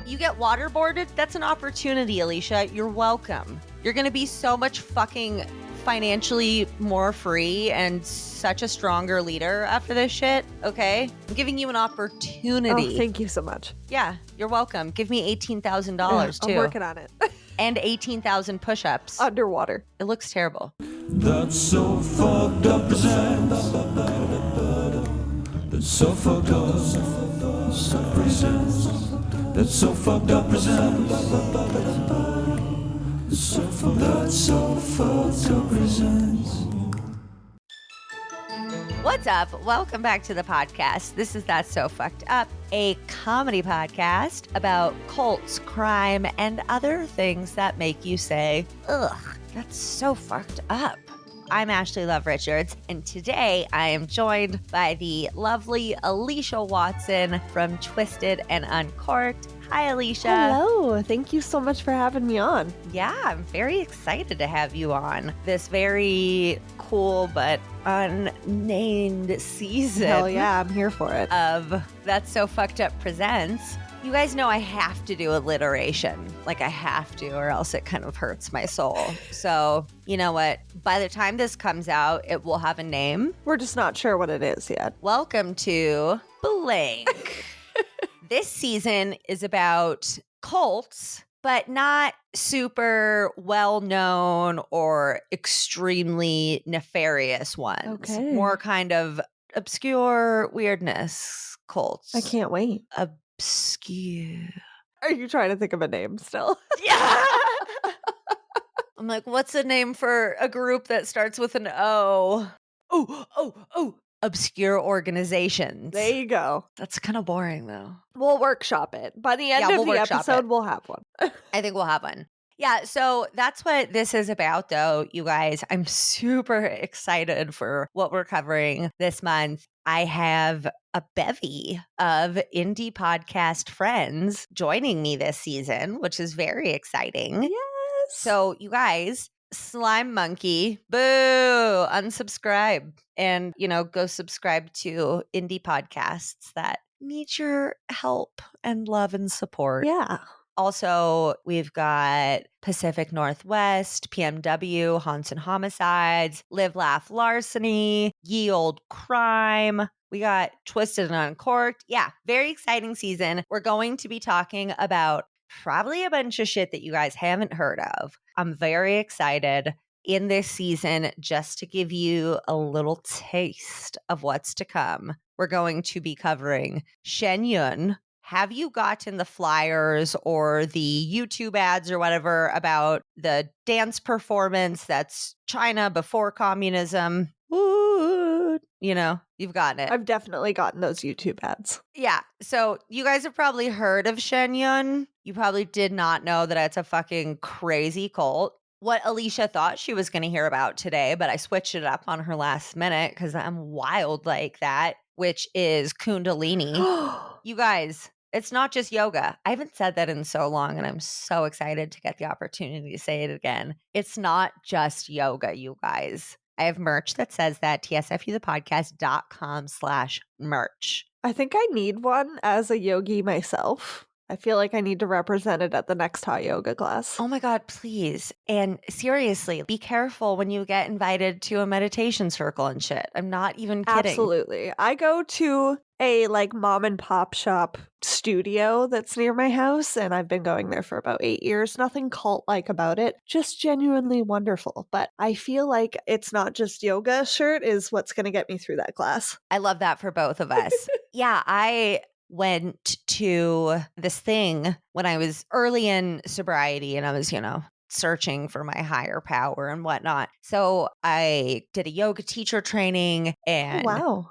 You get waterboarded? That's an opportunity, Alicia. You're welcome. You're going to be so much fucking financially more free and such a stronger leader after this shit, okay? I'm giving you an opportunity. Oh, thank you so much. Yeah, you're welcome. Give me $18,000 too. I'm working on it. And 18,000 push-ups. Underwater. It looks terrible. That's so fucked up presents. That's so fucked up presents. That's so fucked up presents. That's so fucked up presents. What's up? Welcome back to the podcast. This is That's So Fucked Up, a comedy podcast about cults, crime, and other things that make you say, ugh, that's so fucked up. I'm Ashley Love Richards, and today I am joined by the lovely Alicia Watson from Twisted and Uncorked. Hi, Alicia. Hello. Thank you so much for having me on. Yeah, I'm very excited to have you on this very cool but unnamed season. Hell yeah, I'm here for it. Of That's So Fucked Up Presents. You guys know I have to do alliteration. Like I have to, or else it kind of hurts my soul. So, you know what? By the time this comes out, it will have a name. We're just not sure what it is yet. Welcome to Blank. This season is about cults, but not super well-known or extremely nefarious ones. Okay. More kind of obscure weirdness cults. I can't wait. Obscure. Are you trying to think of a name still? Yeah. I'm like, what's a name for a group that starts with an O? Oh. Obscure organizations. There you go. That's kind of boring, though. We'll workshop it. By the end of the episode, we'll have one. I think we'll have one. Yeah, so that's what this is about, though, you guys. I'm super excited for what we're covering this month. I have a bevy of indie podcast friends joining me this season, which is very exciting. Yes. So, you guys, Slime Monkey, boo, unsubscribe. And, go subscribe to indie podcasts that need your help and love and support. Yeah. Also, we've got Pacific Northwest, PMW, Haunts and Homicides, Live, Laugh, Larceny, Ye Old Crime. We got Twisted and Uncorked. Yeah, very exciting season. We're going to be talking about probably a bunch of shit that you guys haven't heard of. I'm very excited in this season just to give you a little taste of what's to come. We're going to be covering Shen Yun. Have you gotten the flyers or the YouTube ads or whatever about the dance performance that's China before communism? Ooh, you've gotten it. I've definitely gotten those YouTube ads. Yeah. So you guys have probably heard of Shen Yun. You probably did not know that it's a fucking crazy cult. What Alicia thought she was going to hear about today, but I switched it up on her last minute because I'm wild like that, which is Kundalini. You guys, it's not just yoga. I haven't said that in so long, and I'm so excited to get the opportunity to say it again. It's not just yoga, you guys. I have merch that says that, tsfuthepodcast.com/merch. I think I need one as a yogi myself. I feel like I need to represent it at the next hot yoga class. Oh my God, please. And seriously, be careful when you get invited to a meditation circle and shit. I'm not even kidding. Absolutely. I go to a mom and pop shop studio that's near my house, and I've been going there for about 8 years. Nothing cult-like about it, just genuinely wonderful. But I feel like it's not just yoga shirt is what's going to get me through that class. I love that for both of us. Yeah, I went to this thing when I was early in sobriety and I was, searching for my higher power and whatnot. So I did a yoga teacher training and wow.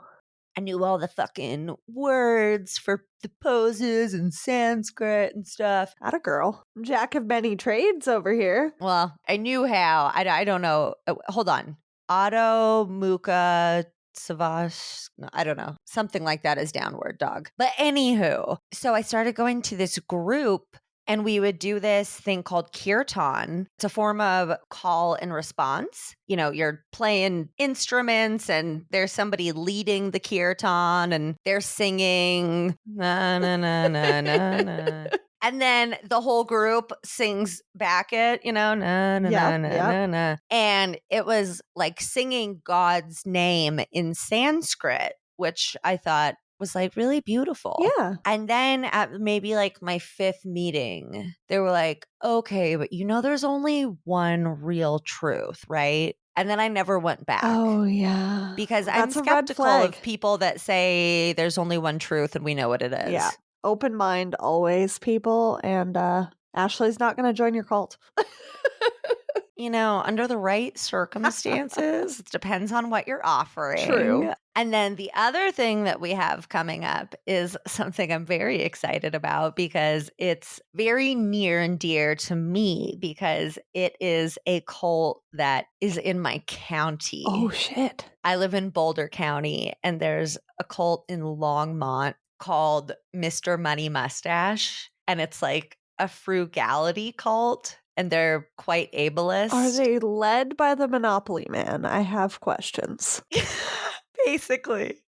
I knew all the fucking words for the poses and Sanskrit and stuff. Atta girl. Jack of many trades over here. Well, I knew how. I don't know. Hold on. Adho Mukha Savash, no, I don't know. Something like that is downward dog. But anywho, so I started going to this group and we would do this thing called kirtan. It's a form of call and response. You're playing instruments and there's somebody leading the kirtan and they're singing na na na na na na. And then the whole group sings back it, na, na, Yep, na, yep. na, na. And it was like singing God's name in Sanskrit, which I thought was like really beautiful. Yeah. And then at maybe like my 5th meeting, they were like, okay, but there's only one real truth, right? And then I never went back. Oh, yeah. Because I'm That's a red skeptical flag. of people that say there's only one truth and we know what it is. Yeah. Open mind always, people. And Ashley's not going to join your cult. Under the right circumstances, it depends on what you're offering. True. And then the other thing that we have coming up is something I'm very excited about because it's very near and dear to me because it is a cult that is in my county. Oh, shit. I live in Boulder County and there's a cult in Longmont called Mr. Money Mustache. And it's like a frugality cult. And they're quite ableist. Are they led by the Monopoly Man? I have questions. Basically.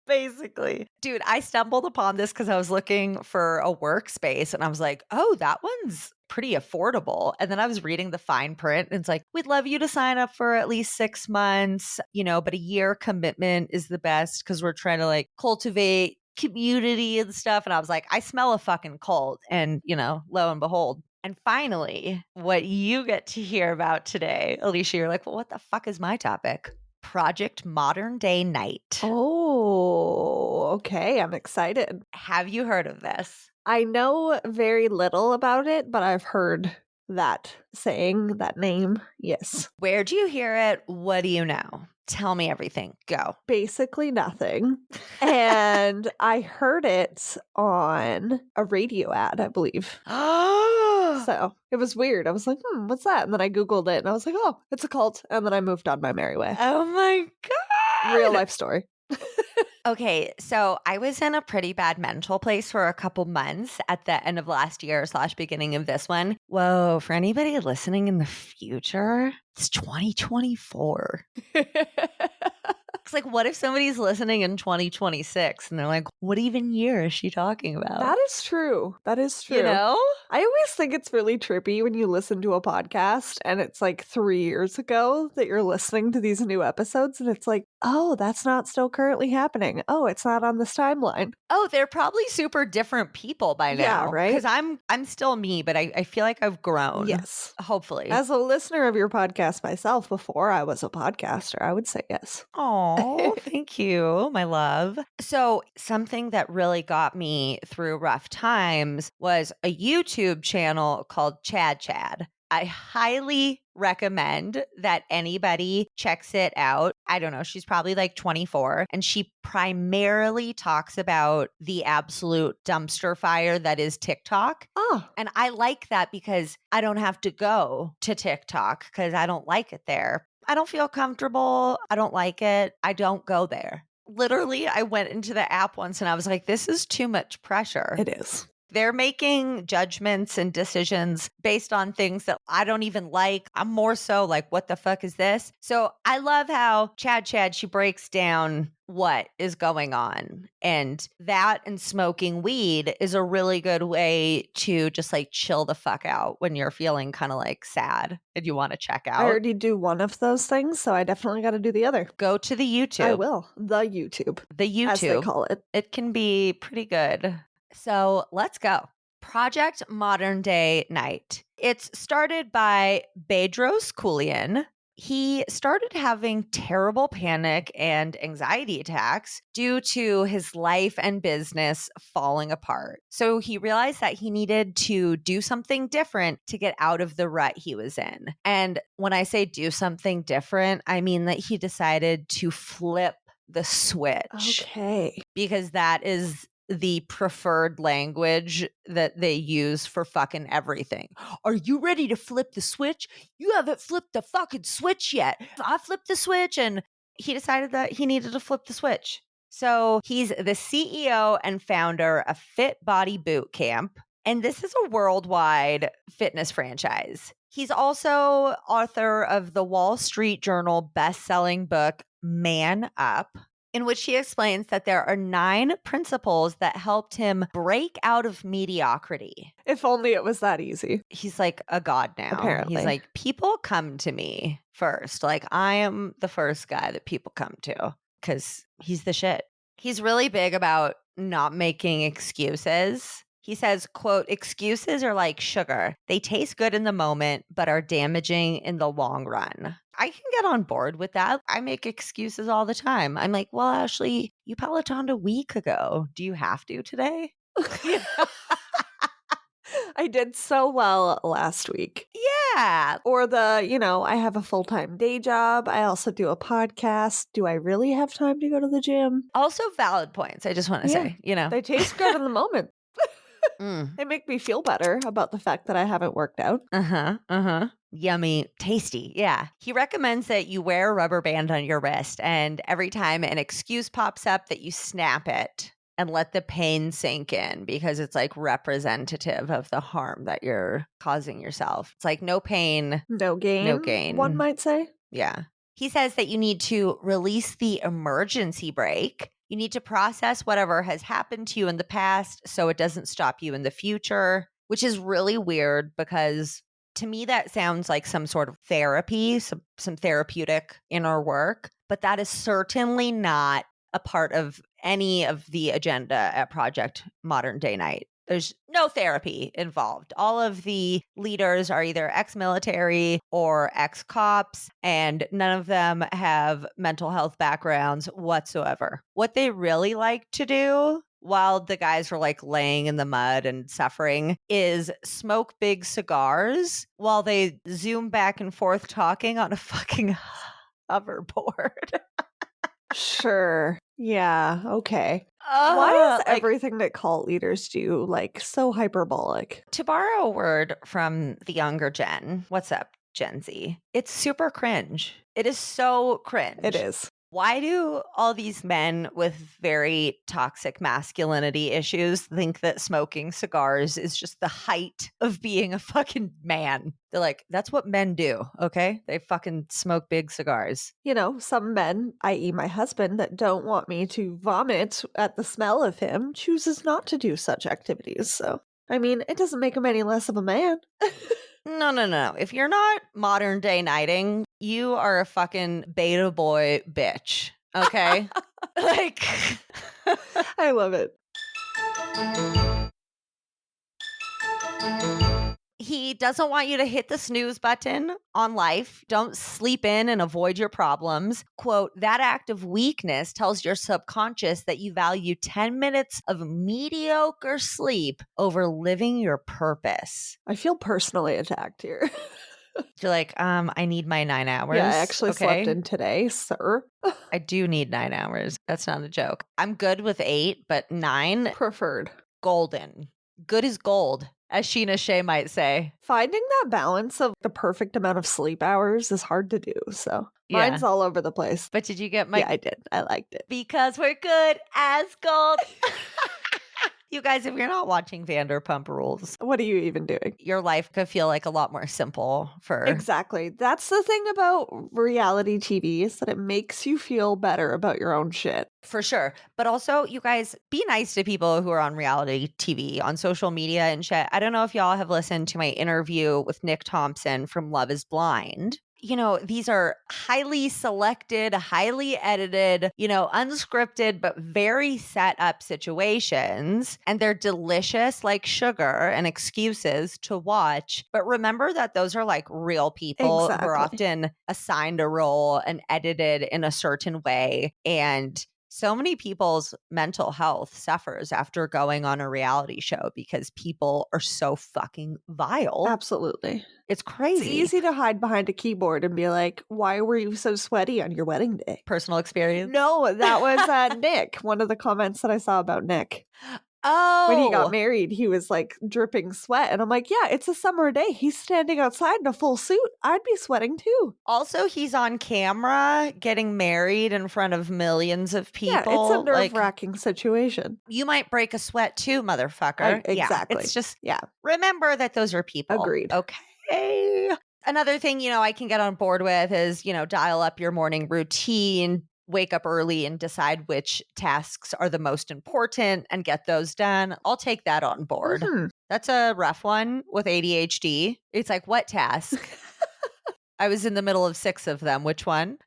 Dude, I stumbled upon this because I was looking for a workspace and I was like, oh, that one's pretty affordable. And then I was reading the fine print and it's like, we'd love you to sign up for at least 6 months, but a year commitment is the best because we're trying to like cultivate community and stuff. And I was like, I smell a fucking cult. And, lo and behold. And finally, what you get to hear about today, Alicia, you're like, well, what the fuck is my topic? Project Modern Day Night. Oh, okay. I'm excited. Have you heard of this? I know very little about it, but I've heard that saying, that name. Yes. Where do you hear it? What do you know? Tell me everything. Go. Basically nothing. And I heard it on a radio ad, I believe. So it was weird. I was like, what's that? And then I Googled it and I was like, oh, it's a cult. And then I moved on my merry way. Oh my God. Real life story. Okay, so I was in a pretty bad mental place for a couple months at the end of last year / beginning of this one. Whoa, for anybody listening in the future, it's 2024. It's like, what if somebody's listening in 2026 and they're like, what even year is she talking about? That is true. That is true. I always think it's really trippy when you listen to a podcast and it's like 3 years ago that you're listening to these new episodes and it's like, oh, that's not still currently happening. Oh, it's not on this timeline. Oh, they're probably super different people by now. Yeah, right? Because I'm still me, but I feel like I've grown. Yes. Hopefully. As a listener of your podcast myself before I was a podcaster, I would say yes. Oh, thank you, my love. So something that really got me through rough times was a YouTube channel called Chad. I highly recommend that anybody checks it out. I don't know. She's probably like 24 and she primarily talks about the absolute dumpster fire that is TikTok. Oh. And I like that because I don't have to go to TikTok because I don't like it there. I don't feel comfortable. I don't like it. I don't go there. Literally, I went into the app once and I was like, this is too much pressure. It is. They're making judgments and decisions based on things that I don't even like. I'm more so like, what the fuck is this? So I love how Chad, she breaks down what is going on. And that and smoking weed is a really good way to just like chill the fuck out when you're feeling kind of like sad and you want to check out. I already do one of those things, so I definitely got to do the other. Go to the YouTube. I will. The YouTube. As they call it. It can be pretty good. So let's go. Project Modern Day Night. It's started by Bedros Keuilian. He started having terrible panic and anxiety attacks due to his life and business falling apart. So he realized that he needed to do something different to get out of the rut he was in. And when I say do something different, I mean that he decided to flip the switch. Okay. Because that is the preferred language that they use for fucking everything. Are you ready to flip the switch? You haven't flipped the fucking switch yet. I flipped the switch, and he decided that he needed to flip the switch. So he's the CEO and founder of Fit Body Boot Camp, and this is a worldwide fitness franchise. He's also author of the Wall Street Journal best-selling book, Man Up. in which he explains that there are 9 principles that helped him break out of mediocrity. If only it was that easy. He's like a god now. Apparently. He's like, people come to me first. Like, I am the first guy that people come to because he's the shit. He's really big about not making excuses. He says, quote, excuses are like sugar. They taste good in the moment, but are damaging in the long run. I can get on board with that. I make excuses all the time. I'm like, well, Ashley, you Pelotoned a week ago. Do you have to today? I did so well last week. Yeah. Or I have a full-time day job. I also do a podcast. Do I really have time to go to the gym? Also valid points. I just want to say, They taste good in the moment. Mm. They make me feel better about the fact that I haven't worked out. Yummy, tasty. Yeah. He recommends that you wear a rubber band on your wrist, and every time an excuse pops up that you snap it and let the pain sink in, because it's like representative of the harm that you're causing yourself. It's like no pain, no gain. No gain. One might say. Yeah. He says that you need to release the emergency brake. You need to process whatever has happened to you in the past so it doesn't stop you in the future, which is really weird because to me that sounds like some sort of therapy, some therapeutic inner work, but that is certainly not a part of any of the agenda at Project Modern Day Night. There's no therapy involved. All of the leaders are either ex-military or ex-cops, and none of them have mental health backgrounds whatsoever. What they really like to do while the guys are like laying in the mud and suffering is smoke big cigars while they zoom back and forth talking on a fucking hoverboard. Sure. Yeah. Okay. Why is everything that cult leaders do like so hyperbolic? To borrow a word from the younger gen, what's up, Gen Z? It's super cringe. It is so cringe. It is. Why do all these men with very toxic masculinity issues think that smoking cigars is just the height of being a fucking man? They're like, that's what men do, okay? They fucking smoke big cigars. Some men, i.e. my husband, that don't want me to vomit at the smell of him, chooses not to do such activities. So, it doesn't make him any less of a man. No. If you're not modern day knighting, you are a fucking beta boy bitch. Okay? Like, I love it. he doesn't want you to hit the snooze button on life. Don't sleep in and avoid your problems. Quote, that act of weakness tells your subconscious that you value 10 minutes of mediocre sleep over living your purpose. I feel personally attacked here. You're like, I need my 9 hours. Yeah, I actually slept in today, sir. I do need 9 hours. That's not a joke. I'm good with 8, but 9? Preferred. Golden. Good as gold, as Sheena Shea might say. Finding that balance of the perfect amount of sleep hours is hard to do, so mine's all over the place. But did you get my... Yeah, I did. I liked it. Because we're good as gold. You guys, if you're not watching Vanderpump Rules, what are you even doing? Your life could feel like a lot more simple for... Exactly. That's the thing about reality TV is that it makes you feel better about your own shit. For sure. But also, you guys, be nice to people who are on reality TV, on social media and shit. I don't know if y'all have listened to my interview with Nick Thompson from Love is Blind. These are highly selected, highly edited, unscripted, but very set up situations. And they're delicious like sugar and excuses to watch. But remember that those are like real people who are often assigned a role and edited in a certain way. And so many people's mental health suffers after going on a reality show because people are so fucking vile. Absolutely. It's crazy. It's easy to hide behind a keyboard and be like, why were you so sweaty on your wedding day? Personal experience? No, that was Nick. One of the comments that I saw about Nick. Oh. When he got married, he was like dripping sweat. And I'm like, yeah, it's a summer day. He's standing outside in a full suit. I'd be sweating too. Also, he's on camera getting married in front of millions of people. Yeah, it's a nerve-wracking situation. You might break a sweat too, motherfucker. Exactly. Yeah, it's just, remember that those are people. Agreed. Okay. Another thing, I can get on board with is, dial up your morning routine. wake up early and decide which tasks are the most important and get those done. I'll take that on board. That's a rough one with ADHD. It's like, what task? I was in the middle of 6 of them. Which one?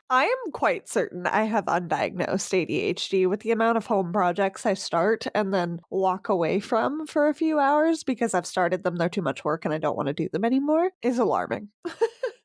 I am quite certain I have undiagnosed ADHD with the amount of home projects I start and then walk away from for a few hours because I've started them, they're too much work and I don't want to do them anymore, is alarming.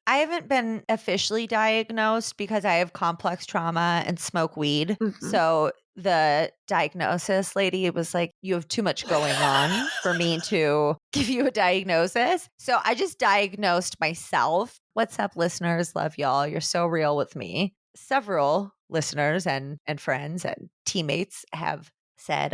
I haven't been officially diagnosed because I have complex trauma and smoke weed. So the diagnosis lady was like, you have too much going on for me to give you a diagnosis. So I just diagnosed myself. What's up, listeners? Love y'all. You're so real with me. Several listeners and friends and teammates have said,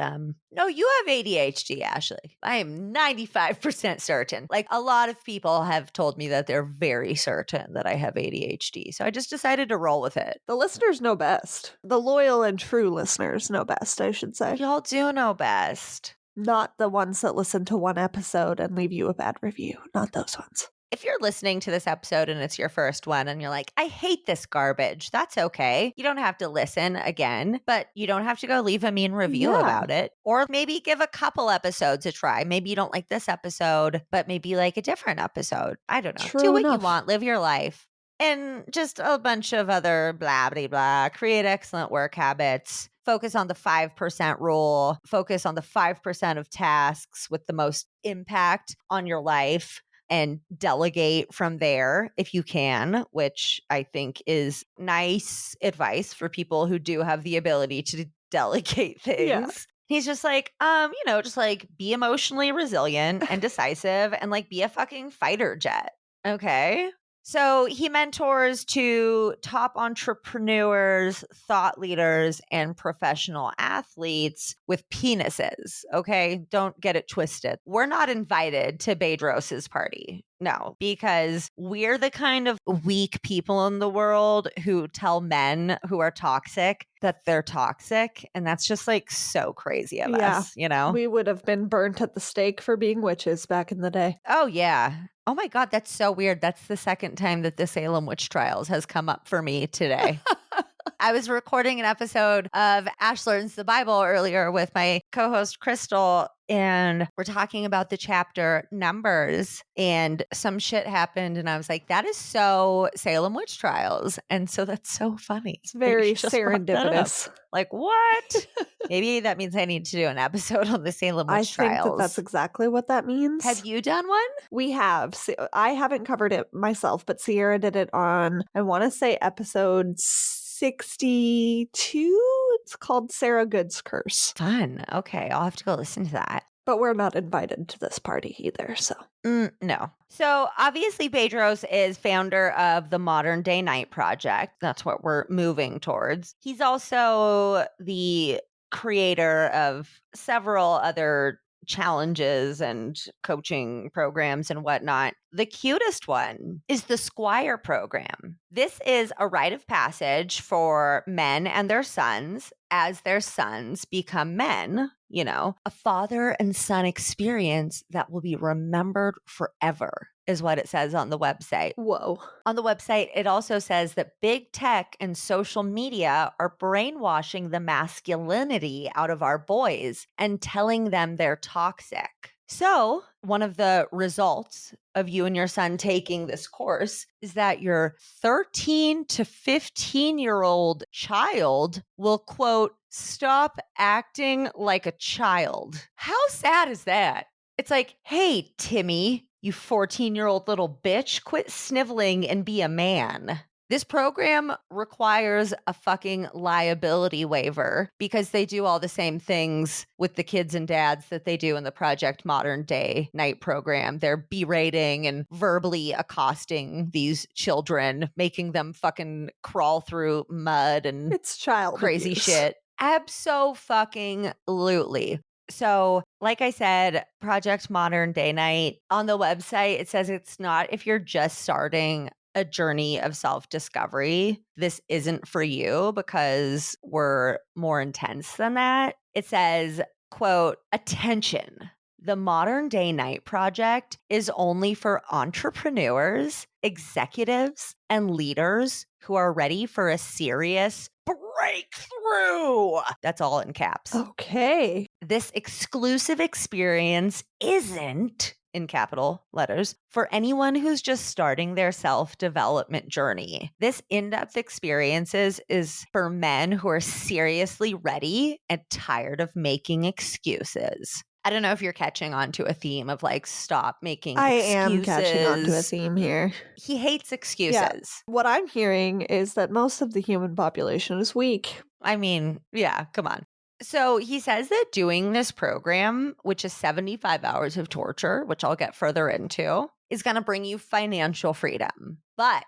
no, you have ADHD, Ashley. I am 95% certain. Like, a lot of people have told me that they're very certain that I have ADHD. So I just decided to roll with it. The listeners know best. The loyal and true listeners know best, I should say. Y'all do know best. Not the ones that listen to one episode and leave you a bad review. Not those ones. If you're listening to this episode and it's your first one and you're like, I hate this garbage, that's okay. You don't have to listen again, but you don't have to go leave a mean review about it. Or maybe give a couple episodes a try. Maybe you don't like this episode, but maybe like a different episode. I don't know. Do what you want. Live your life. And just a bunch of other blah, blah, blah. Create excellent work habits. Focus on the 5% rule. Focus on the 5% of tasks with the most impact on your life. And delegate from there if you can, which I think is nice advice for people who do have the ability to delegate things. Yeah. He's just like, just like be emotionally resilient and decisive and like be a fucking fighter jet. Okay. So he mentors to top entrepreneurs, thought leaders, and professional athletes with penises. Okay, don't get it twisted. We're not invited to Bedros's party. No, because we're the kind of weak people in the world who tell men who are toxic that they're toxic. And that's just like so crazy of us, you know? We would have been burnt at the stake for being witches back in the day. Oh, yeah. Oh my God, that's so weird. That's the second time that the Salem witch trials has come up for me today. I was recording an episode of Ash Learns the Bible earlier with my co-host Crystal, and we're talking about the chapter Numbers, and some shit happened, and I was like, that is so Salem witch trials. And so that's so funny. It's very serendipitous. Like, what? Maybe that means I need to do an episode on the Salem witch trials. I think that's exactly what that means. Have you done one? We have. I haven't covered it myself, but Sierra did it on, I want to say, episode 62. It's called Sarah Good's Curse. Fun. Okay, I'll have to go listen to that. But we're not invited to this party either, so. No. So obviously Bedros is founder of the Modern Day Night Project. That's what we're moving towards. He's also the creator of several other challenges and coaching programs and whatnot. The cutest one is the Squire program. This is a rite of passage for men and their sons as their sons become men, a father and son experience that will be remembered forever is what it says on the website. Whoa. On the website, it also says that big tech and social media are brainwashing the masculinity out of our boys and telling them they're toxic. So one of the results of you and your son taking this course is that your 13 to 15-year-old child will, quote, stop acting like a child. How sad is that? It's like, hey, Timmy, you 14-year-old little bitch, quit sniveling and be a man. This program requires a fucking liability waiver because they do all the same things with the kids and dads that they do in the Project Modern Day Night program. They're berating and verbally accosting these children, making them fucking crawl through mud and it's child crazy abuse. Shit. Abso-fucking-lutely. So, like I said, Project Modern Day Night, on the website, it says it's not if you're just starting a journey of self-discovery. This isn't for you because we're more intense than that. It says, quote, attention. The Modern Day Night Project is only for entrepreneurs, executives, and leaders who are ready for a serious breakthrough. That's all in caps. Okay. This exclusive experience isn't, in capital letters, for anyone who's just starting their self-development journey. This in-depth experiences is for men who are seriously ready and tired of making excuses. I don't know if you're catching on to a theme of like, stop making excuses. I am catching on to a theme here. He hates excuses. Yeah. What I'm hearing is that most of the human population is weak. I mean, yeah, come on. So he says that doing this program, which is 75 hours of torture, which I'll get further into, is going to bring you financial freedom. But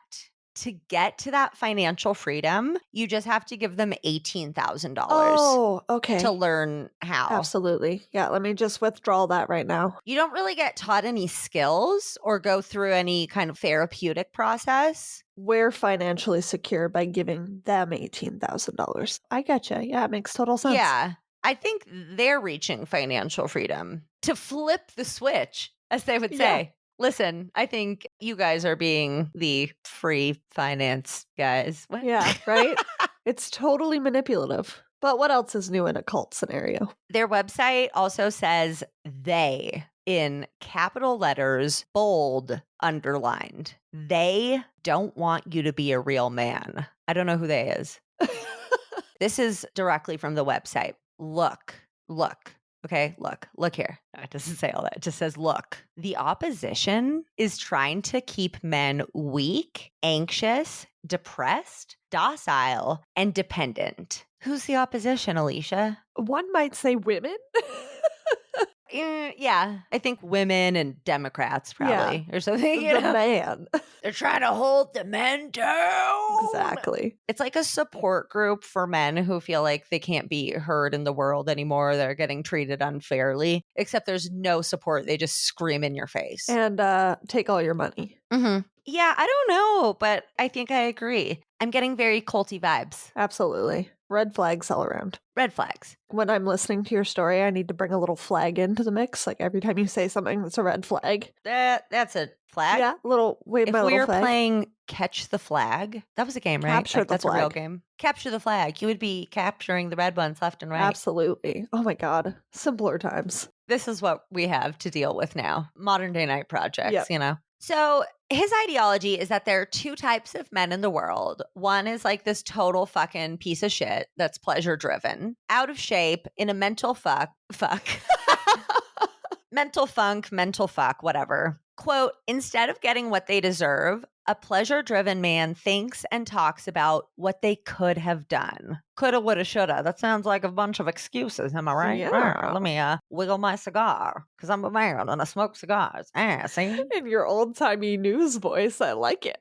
to get to that financial freedom, you just have to give them $18,000 Oh, okay. to learn how. Absolutely. Yeah, let me just withdraw that right now. You don't really get taught any skills or go through any kind of therapeutic process. We're financially secure by giving them $18,000. I getcha. Yeah, it makes total sense. Yeah. I think they're reaching financial freedom to flip the switch, as they would say. Yeah. Listen, I think you guys are being the free finance guys. What? Yeah, right? It's totally manipulative. But what else is new in a cult scenario? Their website also says they in capital letters, bold, underlined. They don't want you to be a real man. I don't know who they is. This is directly from the website. Look. Okay, look here. No, it doesn't say all that. It just says, look. The opposition is trying to keep men weak, anxious, depressed, docile, and dependent. Who's the opposition, Alicia? One might say women. Yeah, I think women and Democrats probably or something. The man. They're trying to hold the men down. Exactly. It's like a support group for men who feel like they can't be heard in the world anymore. They're getting treated unfairly, except there's no support. They just scream in your face. And take all your money. Mm-hmm. Yeah, I don't know, but I think I agree. I'm getting very culty vibes. Absolutely. Red flags all around. Red flags. When I'm listening to your story, I need to bring a little flag into the mix. Like every time you say something that's a red flag. That's a flag. Yeah, wave if my we little were flag. playing Catch the Flag, that was a game, right? Capture the that's a real flag. game. Capture the flag. You would be capturing the red ones left and right. Absolutely. Oh my God. Simpler times. This is what we have to deal with now. Modern day night projects, Yep. you know? So his ideology is that there are two types of men in the world. One is like this total fucking piece of shit that's pleasure driven, out of shape, in a mental fuck. Mental funk, mental fuck, whatever. Quote, instead of getting what they deserve, a pleasure-driven man thinks and talks about what they could have done. Coulda, woulda, shoulda. That sounds like a bunch of excuses, am I right? Yeah. Let me wiggle my cigar, because I'm a man and I smoke cigars. See? In your old-timey news voice, I like it.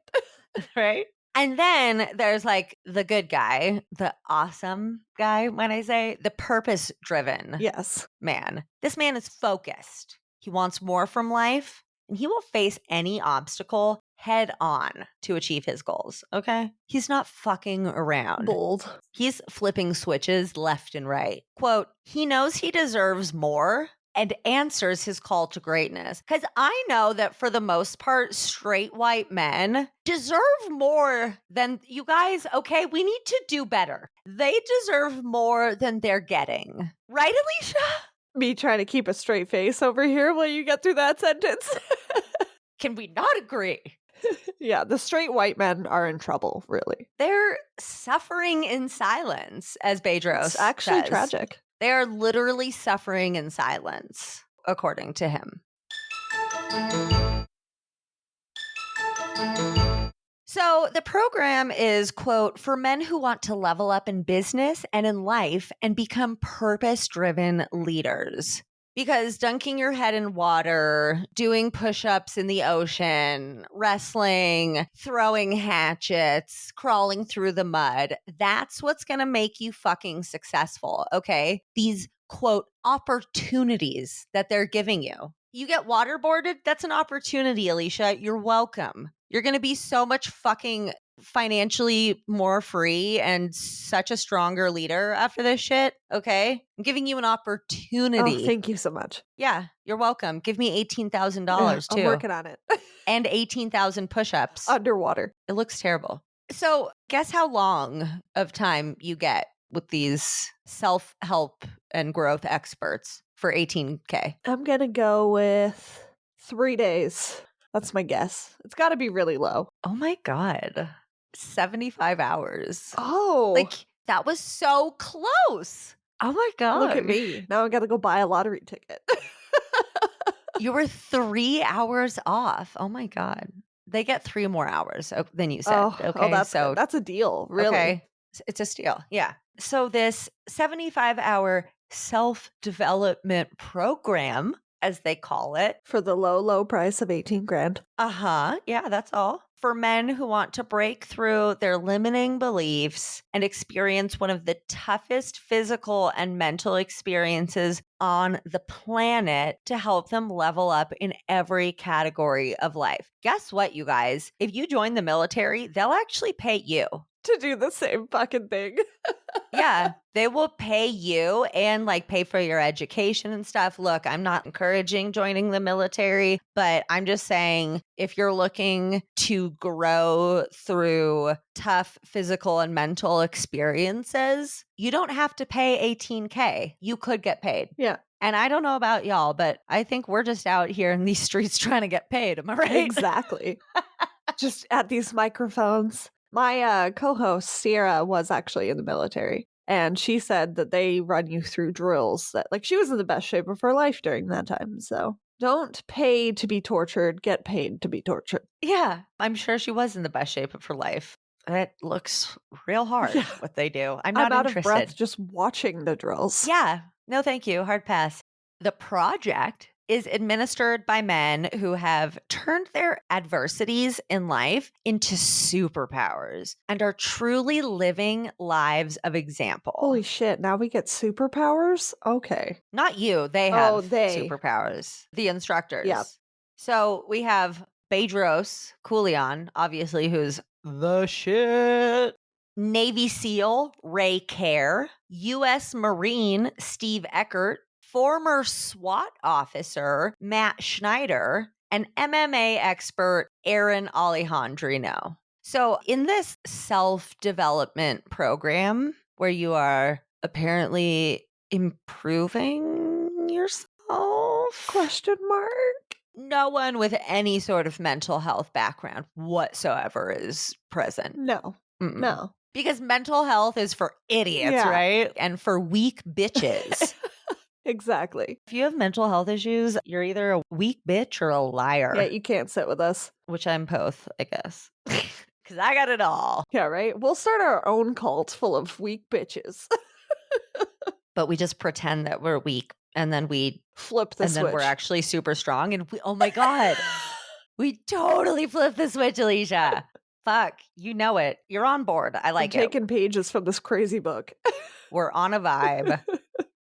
Right? And then there's like the good guy, the awesome guy, when I say the purpose-driven Yes. man. This man is focused. He wants more from life, and he will face any obstacle head on to achieve his goals, okay? He's not fucking around. Bold. He's flipping switches left and right. Quote, he knows he deserves more and answers his call to greatness. Because I know that for the most part, straight white men deserve more than you guys, okay? We need to do better. They deserve more than they're getting. Right, Alicia? Me trying to keep a straight face over here while you get through that sentence. Can we not agree? Yeah, the straight white men are in trouble, really. They're suffering in silence, as Bedros It's actually says. tragic. They are literally suffering in silence, according to him. So the program is, quote, for men who want to level up in business and in life and become purpose-driven leaders. Because dunking your head in water, doing push-ups in the ocean, wrestling, throwing hatchets, crawling through the mud, that's what's going to make you fucking successful, okay? These, quote, opportunities that they're giving you. You get waterboarded? That's an opportunity, Alicia. You're welcome. You're going to be so much fucking financially more free and such a stronger leader after this shit. Okay. I'm giving you an Oh, opportunity. thank you so much. Yeah, you're welcome. Give me $18,000 Yeah, too. I'm working on it. And 18,000 push-ups. Underwater. It looks terrible. So guess how long of time you get with these self-help and growth experts for 18K? I'm going to go with 3 days. That's my guess. It's got to be really low. Oh my God. 75 hours. Oh, Like, that was so close. Oh my God. look at me. Now I got to go buy a lottery ticket. You were 3 hours off. Oh my God. They get 3 more hours than you said. Okay. that's good. That's a deal, really. Okay. It's a steal. Yeah. So this 75-hour self-development program, as they call it. For the low, low price of 18 grand. Yeah, that's all. For men who want to break through their limiting beliefs and experience one of the toughest physical and mental experiences on the planet to help them level up in every category of life. Guess what, you guys? If you join the military, they'll actually pay you to do the same fucking thing. Yeah, they will pay you and like pay for your education and stuff. Look, I'm not encouraging joining the military, but I'm just saying if you're looking to grow through tough physical and mental experiences, you don't have to pay 18K. You could get paid. Yeah. And I don't know about y'all, but I think we're just out here in these streets trying to get paid. Am I right? Exactly. Just at these microphones. My co-host, Sierra, was actually in the military, and she said that they run you through drills that, like, she was in the best shape of her life during that time. So don't pay to be tortured, get paid to be tortured. Yeah, I'm sure she was in the best shape of her life. It looks real hard what they do. I'm not out interested. of breath just watching the drills. Yeah, no thank you. Hard pass. The project is administered by men who have turned their adversities in life into superpowers and are truly living lives of example. Holy shit, now we get superpowers? Okay. Not you. They have superpowers. The instructors. Yep. So we have Bedros Koulian, obviously, who's the shit. Navy SEAL Ray Kerr, U.S. Marine Steve Eckert, former SWAT officer Matt Schneider, and MMA expert Aaron Alejandrino. So in this self-development program where you are apparently improving yourself? Question mark? No one with any sort of mental health background whatsoever is present. No. Mm-mm. No. Because mental health is for idiots, right? And for weak bitches. Exactly. If you have mental health issues, you're either a weak bitch or a liar. Yeah, you can't sit with us. Which I'm both, I guess. Because I got it all. Yeah, right? We'll start our own cult full of weak bitches. But we just pretend that we're weak. And then we flip the switch. And then we're actually super strong. And we, oh my God. We totally flip the switch, Alicia. Fuck, you know it. You're on board. I like it. Taking pages from this crazy book. We're on a vibe.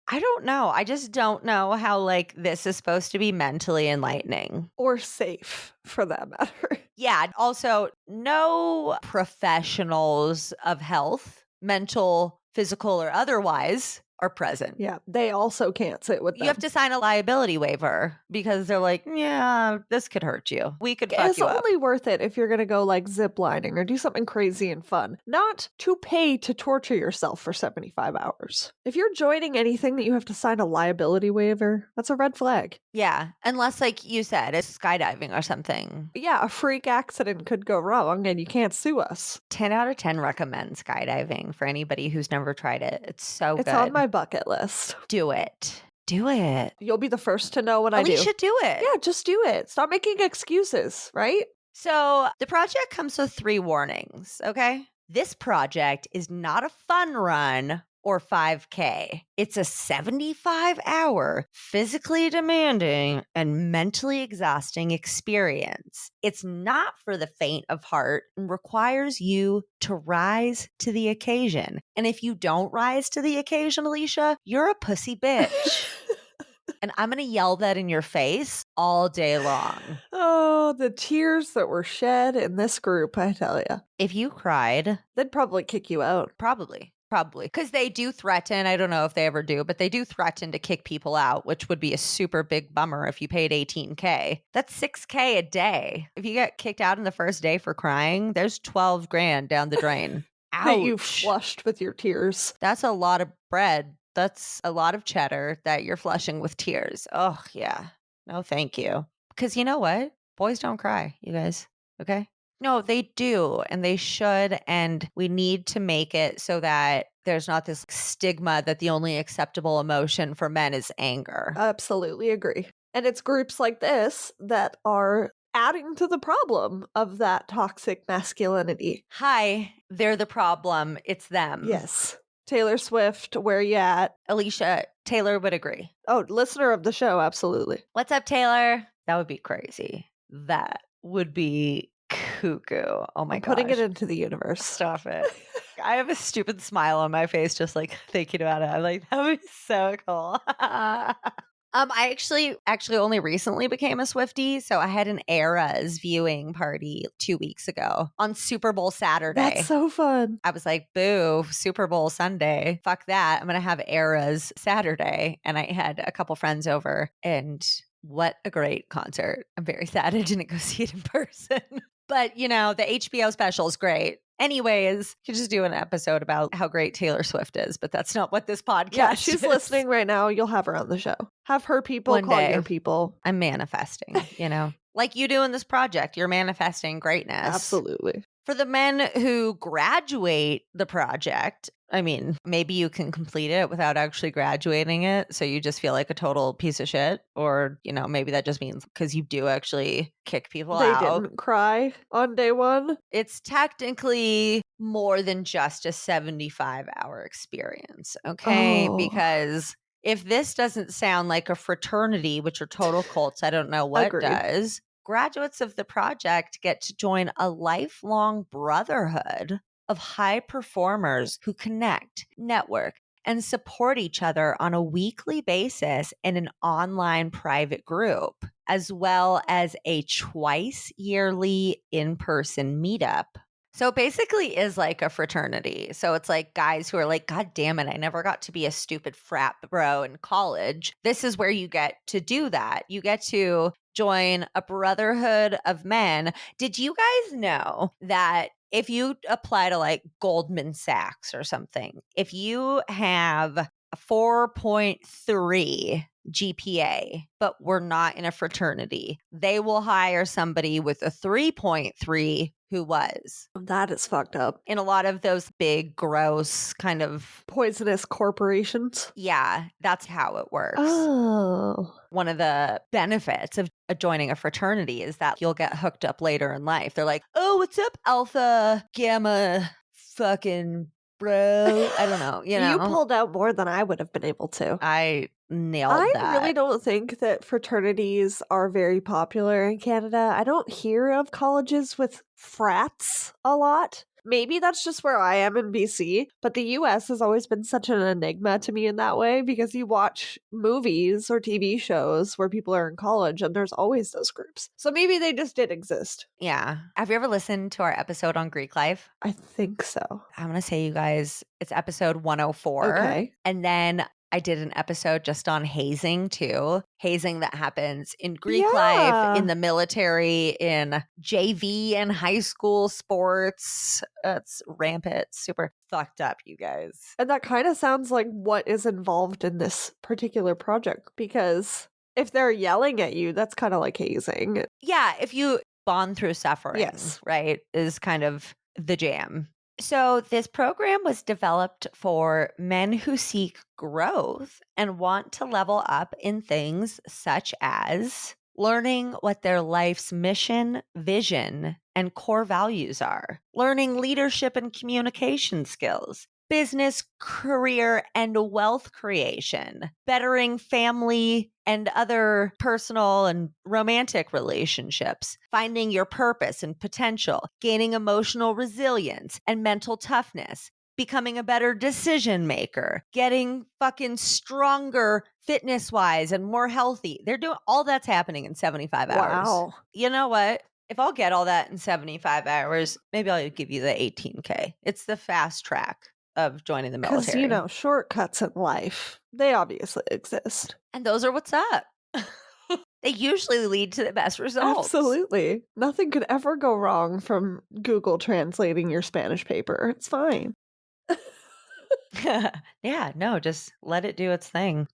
I don't know. I just don't know how, like, this is supposed to be mentally enlightening. Or safe, for that matter. Yeah. Also, no professionals of health, mental, physical, or otherwise, are present. Yeah, they also can't sit with them. You have to sign a liability waiver because they're like, yeah, this could hurt you. We could fuck it's you up. only worth it if you're going to go like zip lining or do something crazy and fun, not to pay to torture yourself for 75 hours. If you're joining anything that you have to sign a liability waiver, that's a red flag. Yeah, unless, like you said, it's skydiving or something. Yeah, a freak accident could go wrong and you can't sue us. 10 out of 10 recommend skydiving for anybody who's never tried it. It's so good. It's on my bucket list. Do it. Do it. You'll be the first to know when I do. You should do it. Yeah, just do it. Stop making excuses, right? So the project comes with 3 warnings, okay? This project is not a fun run or 5K. It's a 75-hour, physically demanding and mentally exhausting experience. It's not for the faint of heart and requires you to rise to the occasion. And if you don't rise to the occasion, Alicia, you're a pussy bitch. And I'm going to yell that in your face all day long. Oh, the tears that were shed in this group, I tell you. If you cried, They'd probably kick you out. Probably. Because they do threaten. I don't know if they ever do, but they do threaten to kick people out, which would be a super big bummer if you paid $18K. That's $6K a day. If you get kicked out in the first day for crying, there's 12 grand down the drain. Ouch. That you flushed with your tears. That's a lot of bread. That's a lot of cheddar that you're flushing with tears. Oh, yeah. No, thank you. Because you know what? Boys don't cry, you guys. Okay? No, they do, and they should, and we need to make it so that there's not this stigma that the only acceptable emotion for men is anger. Absolutely agree. And it's groups like this that are adding to the problem of that toxic masculinity. Hi, they're the problem. It's them. Yes. Taylor Swift, where you at? Alicia, Taylor would agree. Oh, listener of the show, absolutely. What's up, Taylor? That would be crazy. That would be cuckoo. Oh my god. Putting it into the universe. Stop it. I have a stupid smile on my face just like thinking about it. I'm like, that would be so cool. I actually only recently became a Swiftie, so I had an Eras viewing party 2 weeks ago on Super Bowl Saturday. That's so fun. I was like, boo, Super Bowl Sunday. Fuck that. I'm going to have Eras Saturday. And I had a couple friends over, and what a great concert. I'm very sad I didn't go see it in person. But, you know, the HBO special is great. Anyways, you could just do an episode about how great Taylor Swift is, but that's not what this podcast Yeah, she's is. listening right now. You'll have her on the show. Have her people One call day. your people. I'm manifesting, you know, like you do in this project. You're manifesting greatness. Absolutely. For the men who graduate the project, I mean, maybe you can complete it without actually graduating it. So you just feel like a total piece of shit. Or, you know, maybe that just means because you do actually kick people They out. didn't cry on day one. It's technically more than just a 75-hour experience. Okay. Oh. Because if this doesn't sound like a fraternity, which are total cults, I don't know what Agreed. does. Graduates of the project get to join a lifelong brotherhood of high performers who connect, network, and support each other on a weekly basis in an online private group, as well as a twice yearly in-person meetup. So it basically is like a fraternity. So it's like guys who are like, God damn it, I never got to be a stupid frat bro in college. This is where you get to do that. You get to join a brotherhood of men. Did you guys know that if you apply to like Goldman Sachs or something, if you have a 4.3 GPA, but we're not in a fraternity, they will hire somebody with a 3.3 who was. That is fucked up. In a lot of those big, gross kind of Poisonous corporations. yeah, that's how it works. Oh. One of the benefits of joining a fraternity is that you'll get hooked up later in life. They're like, oh, what's up, alpha, gamma, fucking bro? I don't know. You know, You pulled out more than I would have been able to. I nailed I that. really don't think that fraternities are very popular in Canada. I don't hear of colleges with frats a lot. Maybe that's just where I am in BC, but the US has always been such an enigma to me in that way because you watch movies or TV shows where people are in college and there's always those groups. So maybe they just did exist. Yeah. Have you ever listened to our episode on Greek life? I think so. I'm going to say, you guys, it's episode 104. Okay. And then I did an episode just on hazing too. Hazing that happens in Greek Yeah. life, in the military, in JV and high school sports. It's rampant, super fucked up, you guys. And that kind of sounds like what is involved in this particular project because if they're yelling at you, that's kind of like hazing. Yeah, if you bond through suffering, Yes. right, is kind of the jam. So this program was developed for men who seek growth and want to level up in things such as learning what their life's mission, vision, and core values are, learning leadership and communication skills, business, career, and wealth creation, bettering family and other personal and romantic relationships, finding your purpose and potential, gaining emotional resilience and mental toughness, becoming a better decision maker, getting fucking stronger fitness-wise and more healthy. They're doing all that's happening in 75 hours. Wow. You know what? If I'll get all that in 75 hours, maybe I'll give you the 18K. It's the fast track of joining the Because, military. shortcuts in life, they obviously exist. And those are what's up. They usually lead to the best results. Absolutely. Nothing could ever go wrong from Google translating your Spanish paper. It's fine. Yeah, no, just let it do its thing.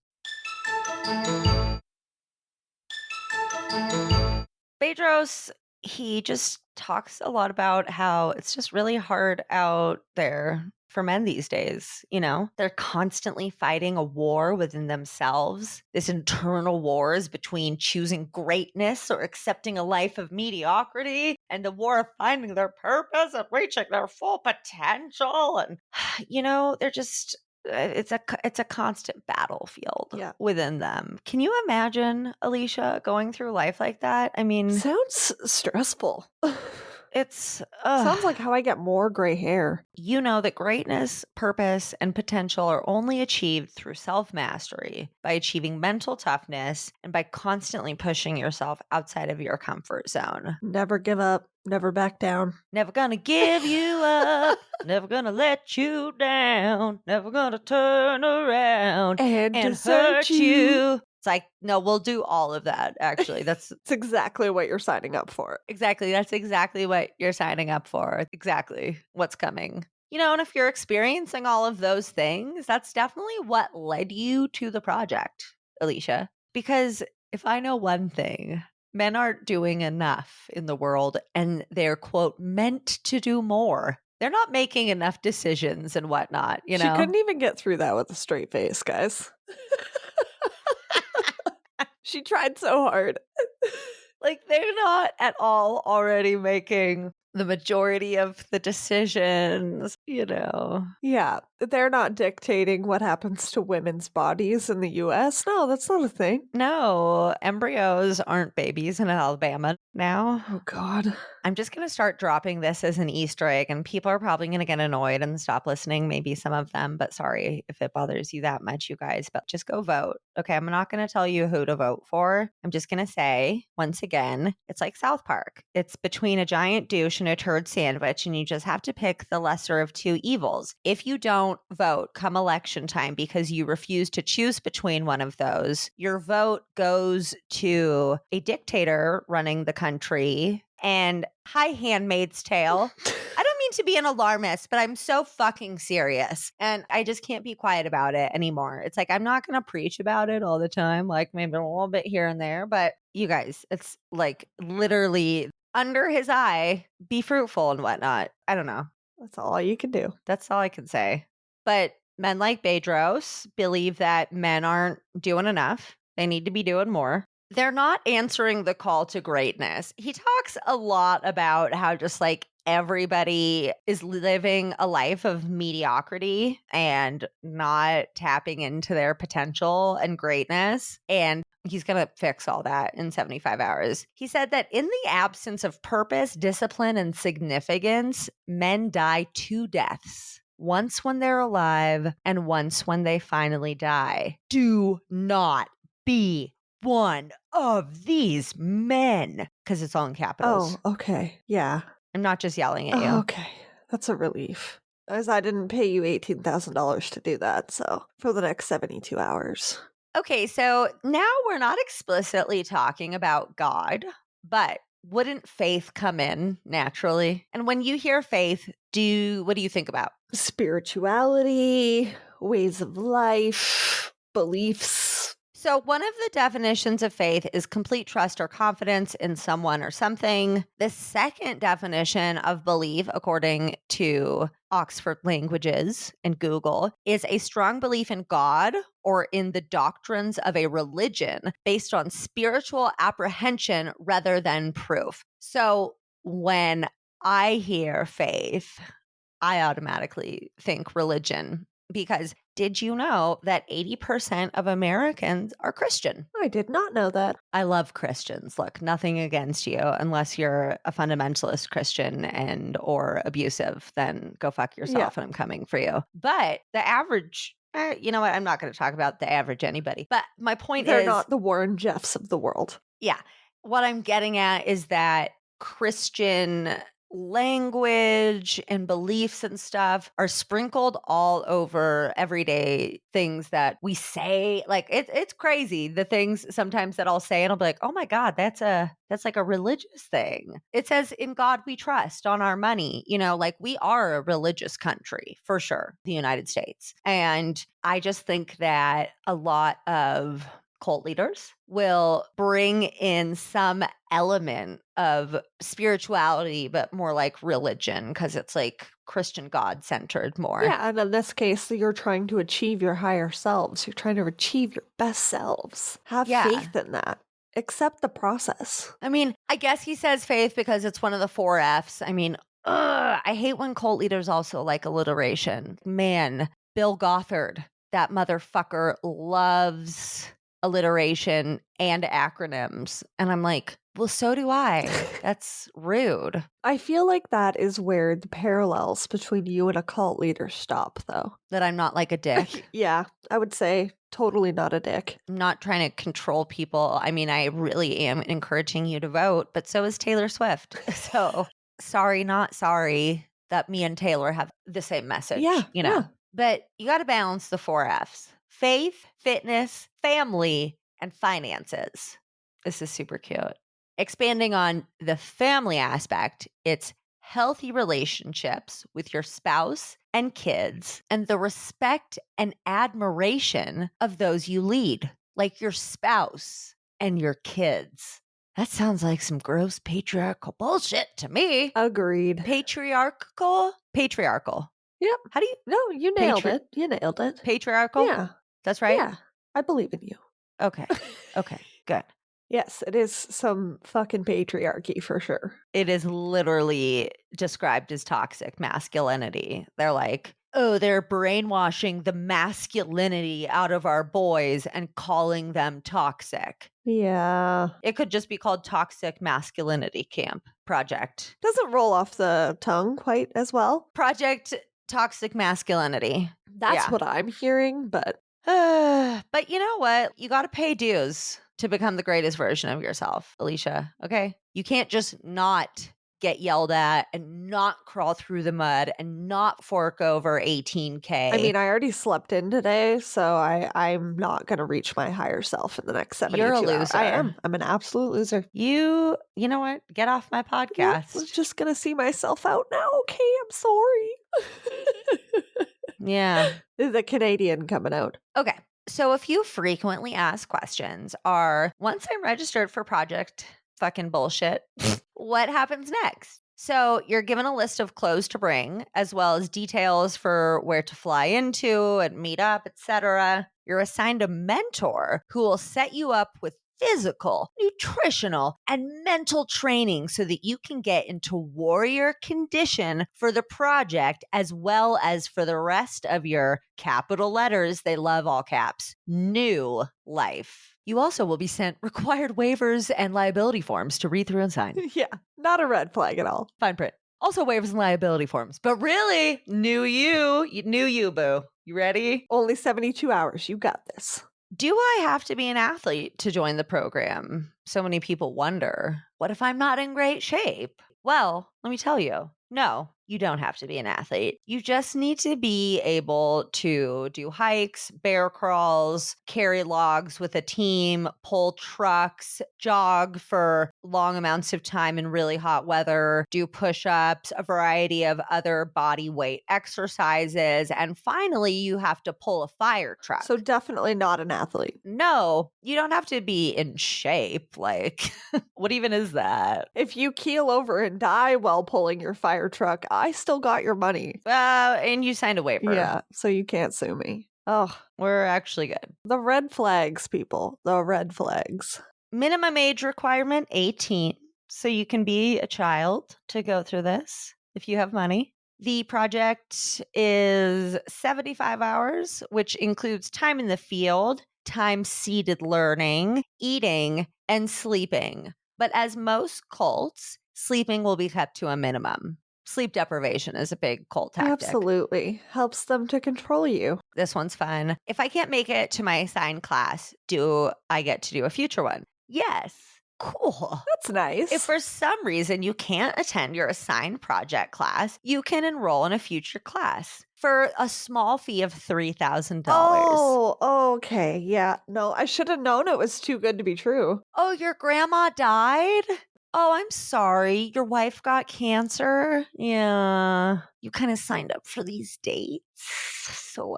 Bedros, he just talks a lot about how it's just really hard out there for men these days. They're constantly fighting a war within themselves. This internal wars between choosing greatness or accepting a life of mediocrity, and the war of finding their purpose and reaching their full potential. And, they're just, it's a constant battlefield within them. Can you imagine, Alicia, going through life like that? I mean, Sounds stressful. it's Sounds like how I get more gray hair. You know that greatness, purpose, and potential are only achieved through self-mastery, by achieving mental toughness, and by constantly pushing yourself outside of your comfort zone. Never give up. Never back down. Never gonna give you up. Never gonna let you down. Never gonna turn around And hurt you. It's like, no, we'll do all of that, actually. That's It's exactly what you're signing up for. exactly. That's exactly what you're signing up for. Exactly what's coming. And if you're experiencing all of those things, that's definitely what led you to the project, Alicia. Because if I know one thing, men aren't doing enough in the world, and they're, quote, meant to do more. They're not making enough decisions and whatnot, She couldn't even get through that with a straight face, guys. She tried so hard. Like, they're not at all already making the majority of the decisions, Yeah, they're not dictating what happens to women's bodies in the US. No, that's not a thing. No, embryos aren't babies in Alabama now. Oh, God. I'm just going to start dropping this as an Easter egg, and people are probably going to get annoyed and stop listening, maybe some of them, but sorry if it bothers you that much, you guys, but just go vote. Okay, I'm not going to tell you who to vote for. I'm just going to say, once again, it's like South Park. It's between a giant douche and a turd sandwich, and you just have to pick the lesser of two evils. If you don't vote come election time because you refuse to choose between one of those, your vote goes to a dictator running the country. And hi, Handmaid's Tale. I don't mean to be an alarmist, but I'm so fucking serious. And I just can't be quiet about it anymore. It's like, I'm not going to preach about it all the time, like maybe a little bit here and there. But you guys, it's like literally under his eye, be fruitful and whatnot. I don't know. That's all you can do. That's all I can say. But men like Bedros believe that men aren't doing enough. They need to be doing more. They're not answering the call to greatness. He talks a lot about how just like everybody is living a life of mediocrity and not tapping into their potential and greatness. And he's going to fix all that in 75 hours. He said that in the absence of purpose, discipline, and significance, men die two deaths. Once when they're alive and once when they finally die. Do not be one of these men. Because it's all in capitals. Oh, okay. Yeah. I'm not just yelling at you. Okay. That's a relief. As I didn't pay you $18,000 to do that, so for the next 72 hours. Okay, so now we're not explicitly talking about God, but wouldn't faith come in naturally? And when you hear faith, what do you think about? Spirituality, ways of life, beliefs. So one of the definitions of faith is complete trust or confidence in someone or something. The second definition of belief, according to Oxford Languages and Google, is a strong belief in God or in the doctrines of a religion based on spiritual apprehension rather than proof. So when I hear faith, I automatically think religion because did you know that 80% of Americans are Christian? I did not know that. I love Christians. Look, nothing against you unless you're a fundamentalist Christian and or abusive, then go fuck yourself and I'm coming for you. But the average, you know what? I'm not going to talk about the average anybody. But my point They're is, not the Warren Jeffs of the world. yeah, what I'm getting at is that Christian language and beliefs and stuff are sprinkled all over everyday things that we say. Like it's crazy the things sometimes that I'll say and I'll be like, oh my God, that's like a religious thing. It says in God we trust on our money, you know, like we are a religious country for sure, the United States. And I just think that a lot of cult leaders will bring in some element of spirituality, but more like religion, because it's like Christian God centered more. Yeah, and in this case, you're trying to achieve your higher selves. You're trying to achieve your best selves. Have faith in that. Accept the process. I mean, I guess he says faith because it's one of the 4 F's. I mean, I hate when cult leaders also like alliteration. Man, Bill Gothard, that motherfucker loves alliteration and acronyms. And I'm like, well, so do I. That's rude. I feel like that is where the parallels between you and a cult leader stop, though. That I'm not like a dick. Yeah, I would say totally not a dick. I'm not trying to control people. I mean, I really am encouraging you to vote, but so is Taylor Swift. So sorry, not sorry that me and Taylor have the same message. Yeah, you know. yeah. But you got to balance the 4 F's: faith, fitness, family, and finances. This is super cute. Expanding on the family aspect, it's healthy relationships with your spouse and kids and the respect and admiration of those you lead, like your spouse and your kids. That sounds like some gross patriarchal bullshit to me. Agreed. Patriarchal? Patriarchal. Yep. How do you? No, you nailed it. You nailed it. Patriarchal? Yeah. That's right? Yeah. I believe in you. Okay. Okay. Good. Yes, it is some fucking patriarchy for sure. It is literally described as toxic masculinity. They're like, oh, they're brainwashing the masculinity out of our boys and calling them toxic. Yeah. It could just be called Toxic Masculinity Camp Project. Doesn't roll off the tongue quite as well. Project Toxic Masculinity. That's what I'm hearing, but but you know what? You got to pay dues to become the greatest version of yourself, Alicia. Okay? You can't just not get yelled at and not crawl through the mud and not fork over 18K. I mean, I already slept in today, so I'm not going to reach my higher self in the next 72 You're a hours. loser. I am. I'm an absolute loser. You know what? Get off my podcast. I'm just going to see myself out now. Okay, I'm sorry. Yeah. The Canadian coming out. Okay. So a few frequently asked questions are, once I'm registered for project fucking bullshit, what happens next? So you're given a list of clothes to bring, as well as details for where to fly into and meet up, etc. You're assigned a mentor who will set you up with physical, nutritional, and mental training so that you can get into warrior condition for the project, as well as for the rest of your capital letters, they love all caps, new life. You also will be sent required waivers and liability forms to read through and sign. Yeah, not a red flag at all. Fine print. Also waivers and liability forms. But really, new you, boo. You ready? Only 72 hours. You got this. Do I have to be an athlete to join the program? So many people wonder, what if I'm not in great shape? Well, let me tell you, no, you don't have to be an athlete. You just need to be able to do hikes, bear crawls, carry logs with a team, pull trucks, jog for long amounts of time in really hot weather, do push-ups, a variety of other body weight exercises, and finally, you have to pull a fire truck. So definitely not an athlete. No, you don't have to be in shape. Like, what even is that? If you keel over and die while pulling your fire truck, I still got your money. And you signed a waiver. Yeah, so you can't sue me. Oh, We're actually good. the red flags, people. The red flags. Minimum age requirement, 18. So you can be a child to go through this if you have money. The project is 75 hours, which includes time in the field, time seated learning, eating, and sleeping. But as most cults, sleeping will be kept to a minimum. Sleep deprivation is a big cult tactic. Absolutely. Helps them to control you. This one's fun. If I can't make it to my assigned class, do I get to do a future one? Yes. Cool. That's nice. If for some reason you can't attend your assigned project class, you can enroll in a future class for a small fee of $3,000. Oh, okay. Yeah. No, I should have known it was too good to be true. Oh, your grandma died? Oh, I'm sorry. Your wife got cancer? Yeah. You kind of signed up for these dates. So,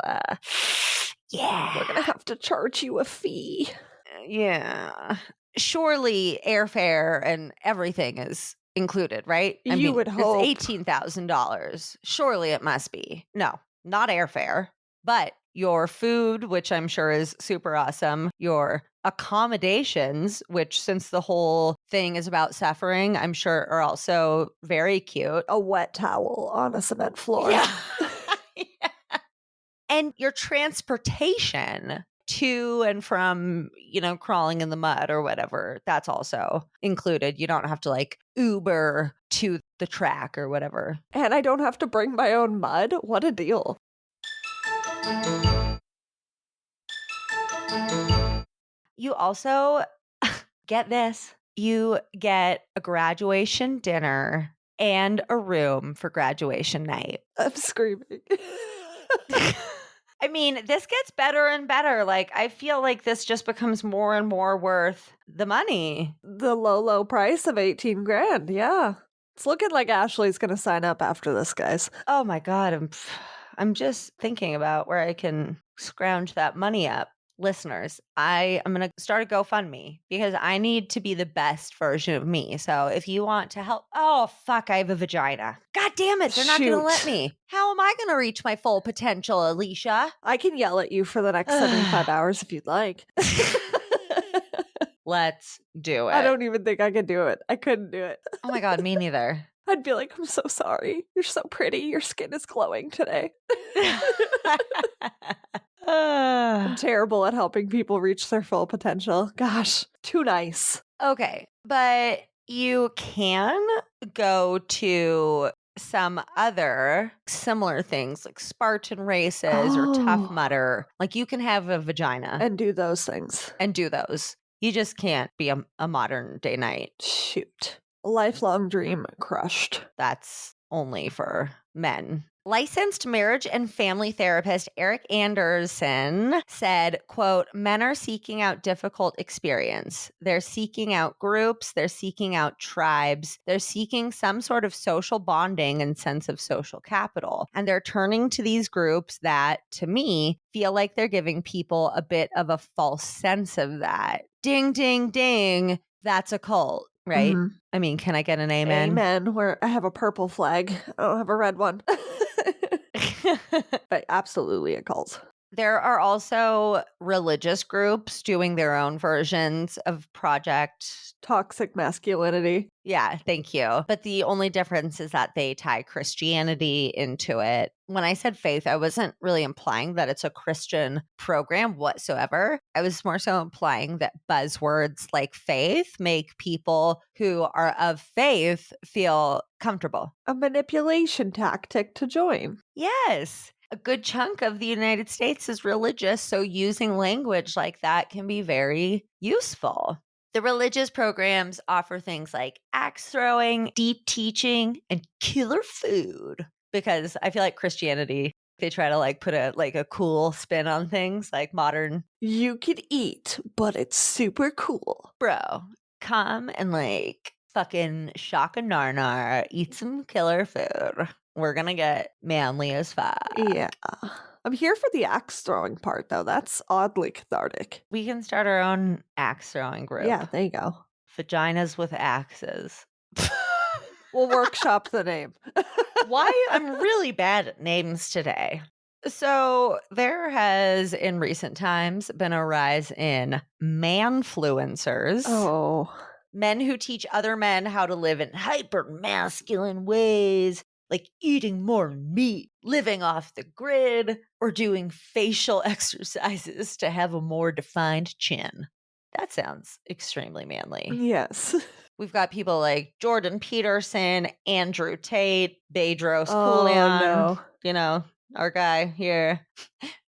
yeah. We're going to have to charge you a fee. Yeah. Surely airfare and everything is included, right? You would hope. It's $18,000. Surely it must be. No, not airfare, but your food, which I'm sure is super awesome, your accommodations, which since the whole thing is about suffering, I'm sure are also very cute. A wet towel on a cement floor. Yeah. Yeah. And your transportation to and from, crawling in the mud or whatever, that's also included. You don't have to like Uber to the track or whatever. And I don't have to bring my own mud? What a deal. You also get this. You get a graduation dinner and a room for graduation night. I'm screaming. I mean, this gets better and better. Like, I feel like this just becomes more and more worth the money. The low price of 18 grand. Yeah. It's looking like Ashley's going to sign up after this, guys. Oh my God. I'm just thinking about where I can scrounge that money up. Listeners, I am going to start a GoFundMe because I need to be the best version of me. So if you want to help, oh, fuck, I have a vagina. God damn it. They're not going to let me. How am I going to reach my full potential, Alicia? I can yell at you for the next 75 hours if you'd like. Let's do it. I don't even think I could do it. I couldn't do it. Oh my God, me neither. I'd be like, I'm so sorry. You're so pretty. Your skin is glowing today. I'm terrible at helping people reach their full potential. Gosh, too nice. Okay, but you can go to some other similar things like Spartan races or Tough Mudder. Like you can have a vagina. And do those things. And do those. You just can't be a modern day knight. Shoot. Lifelong dream crushed. That's only for men. Licensed marriage and family therapist Eric Anderson said, quote, men are seeking out difficult experience. They're seeking out groups. They're seeking out tribes. They're seeking some sort of social bonding and sense of social capital. And they're turning to these groups that, to me, feel like they're giving people a bit of a false sense of that. Ding, ding, ding. That's a cult. Right? Mm-hmm. I mean, can I get an amen? Amen. Where I have a purple flag. I don't have a red one. But absolutely a cult. There are also religious groups doing their own versions of Project Toxic Masculinity. Yeah, thank you. But the only difference is that they tie Christianity into it. When I said faith, I wasn't really implying that it's a Christian program whatsoever. I was more so implying that buzzwords like faith make people who are of faith feel comfortable. A manipulation tactic to join. Yes. A good chunk of the United States is religious, so using language like that can be very useful. The religious programs offer things like axe throwing, deep teaching, and killer food. Because I feel like Christianity, they try to like put a cool spin on things, like modern. You could eat, but it's super cool. Bro, come and like fucking shock a narnar, eat some killer food. We're gonna get manly as fuck. Yeah. I'm here for the axe throwing part, though. That's oddly cathartic. We can start our own axe throwing group. Yeah, there you go. Vaginas with axes. We'll workshop the name. Why? I'm really bad at names today. So there has, in recent times, been a rise in manfluencers. Oh. Men who teach other men how to live in hyper-masculine ways. like eating more meat, living off the grid, or doing facial exercises to have a more defined chin. That sounds extremely manly. Yes. We've got people like Jordan Peterson, Andrew Tate, Bedros Oh, Koulian, no. you know, our guy here.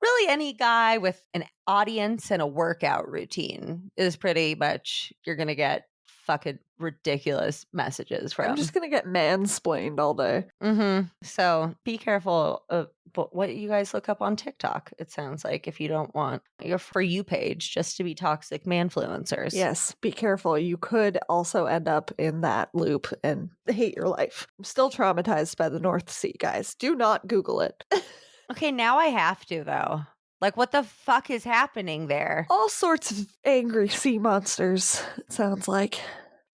Really, any guy with an audience and a workout routine is pretty much, you're going to get fucking ridiculous messages from. I'm just going to get mansplained all day. So be careful of what you guys look up on TikTok. It sounds like, if you don't want your For You page just to be toxic manfluencers. Yes, be careful. You could also end up in that loop and hate your life. I'm still traumatized by the North Sea, guys. Do not Google it. Okay, now I have to, though. Like, what the fuck is happening there? All sorts of angry sea monsters, it sounds like.